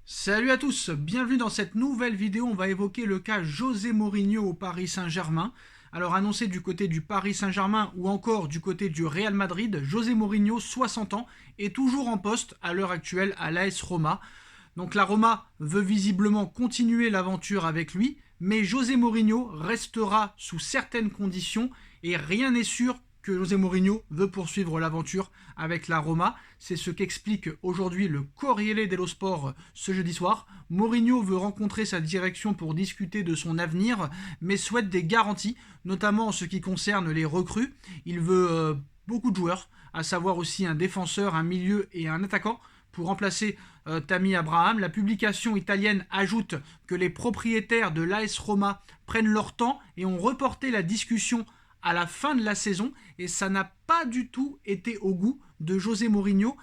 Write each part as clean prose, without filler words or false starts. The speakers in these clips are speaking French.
Salut à tous, bienvenue dans cette nouvelle vidéo. On va évoquer le cas José Mourinho au Paris Saint-Germain. Alors annoncé du côté du Paris Saint-Germain ou encore du côté du Real Madrid, José Mourinho, 60 ans, est toujours en poste à l'heure actuelle à l'AS Roma. Donc la Roma veut visiblement continuer l'aventure avec lui, mais José Mourinho restera sous certaines conditions et rien n'est sûr que José Mourinho veut poursuivre l'aventure avec la Roma. C'est ce qu'explique aujourd'hui le Corriere dello Sport ce jeudi soir. Mourinho veut rencontrer sa direction pour discuter de son avenir, mais souhaite des garanties, notamment en ce qui concerne les recrues. Il veut beaucoup de joueurs, à savoir aussi un défenseur, un milieu et un attaquant pour remplacer Tammy Abraham. La publication italienne ajoute que les propriétaires de l'AS Roma prennent leur temps et ont reporté la discussion à la fin de la saison, et ça n'a pas du tout été au goût de José Mourinho,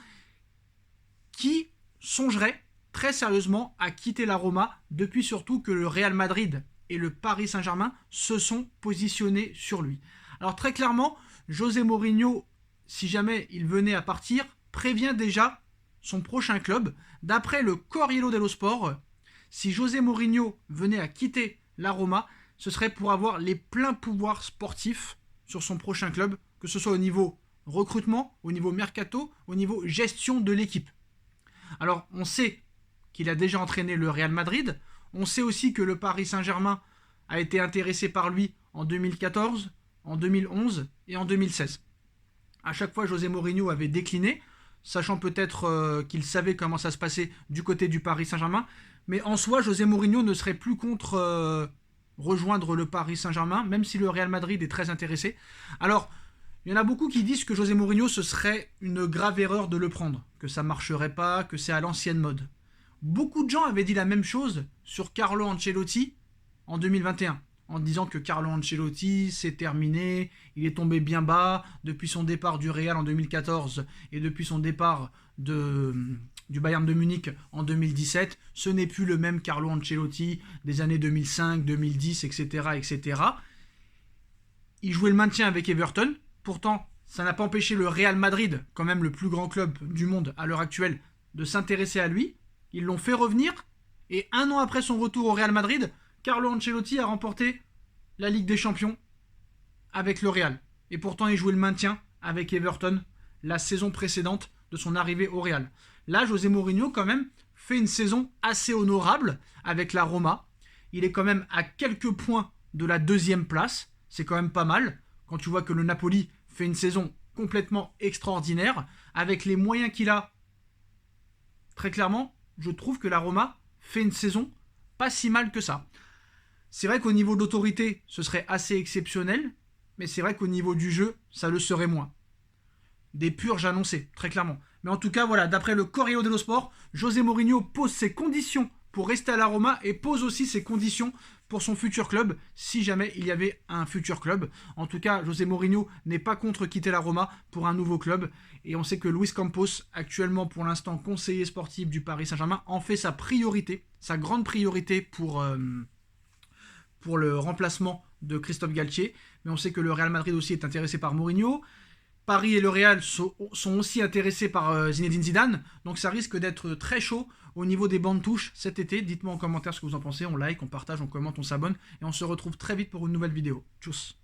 qui songerait très sérieusement à quitter la Roma, depuis surtout que le Real Madrid et le Paris Saint-Germain se sont positionnés sur lui. Alors très clairement, José Mourinho, si jamais il venait à partir, prévient déjà son prochain club. D'après le Corriere dello Sport, si José Mourinho venait à quitter la Roma, ce serait pour avoir les pleins pouvoirs sportifs sur son prochain club, que ce soit au niveau recrutement, au niveau mercato, au niveau gestion de l'équipe. Alors, on sait qu'il a déjà entraîné le Real Madrid, on sait aussi que le Paris Saint-Germain a été intéressé par lui en 2014, en 2011 et en 2016. À chaque fois, José Mourinho avait décliné, sachant peut-être qu'il savait comment ça se passait du côté du Paris Saint-Germain, mais en soi, José Mourinho ne serait plus contre rejoindre le Paris Saint-Germain, même si le Real Madrid est très intéressé. Alors, il y en a beaucoup qui disent que José Mourinho, ce serait une grave erreur de le prendre, que ça ne marcherait pas, que c'est à l'ancienne mode. Beaucoup de gens avaient dit la même chose sur Carlo Ancelotti en 2021, en disant que Carlo Ancelotti, c'est terminé, il est tombé bien bas depuis son départ du Real en 2014 et depuis son départ du Bayern de Munich en 2017. Ce n'est plus le même Carlo Ancelotti des années 2005, 2010, etc., etc. Il jouait le maintien avec Everton. Pourtant, ça n'a pas empêché le Real Madrid, quand même le plus grand club du monde à l'heure actuelle, de s'intéresser à lui. Ils l'ont fait revenir. Et un an après son retour au Real Madrid, Carlo Ancelotti a remporté la Ligue des Champions avec le Real. Et pourtant, il jouait le maintien avec Everton la saison précédente de son arrivée au Real. Là, José Mourinho, quand même, fait une saison assez honorable avec la Roma. Il est quand même à quelques points de la deuxième place. C'est quand même pas mal. Quand tu vois que le Napoli fait une saison complètement extraordinaire, avec les moyens qu'il a, très clairement, je trouve que la Roma fait une saison pas si mal que ça. C'est vrai qu'au niveau d'autorité, ce serait assez exceptionnel, mais c'est vrai qu'au niveau du jeu, ça le serait moins. Des purges annoncées, très clairement. Mais en tout cas, voilà, d'après le Corriere dello Sport, José Mourinho pose ses conditions pour rester à la Roma et pose aussi ses conditions pour son futur club, si jamais il y avait un futur club. En tout cas, José Mourinho n'est pas contre quitter la Roma pour un nouveau club. Et on sait que Luis Campos, actuellement pour l'instant conseiller sportif du Paris Saint-Germain, en fait sa priorité, sa grande priorité pour le remplacement de Christophe Galtier. Mais on sait que le Real Madrid aussi est intéressé par Mourinho. Paris et le Real sont aussi intéressés par Zinedine Zidane, donc ça risque d'être très chaud au niveau des bancs de touche cet été. Dites-moi en commentaire ce que vous en pensez, on like, on partage, on commente, on s'abonne, et on se retrouve très vite pour une nouvelle vidéo. Tchuss.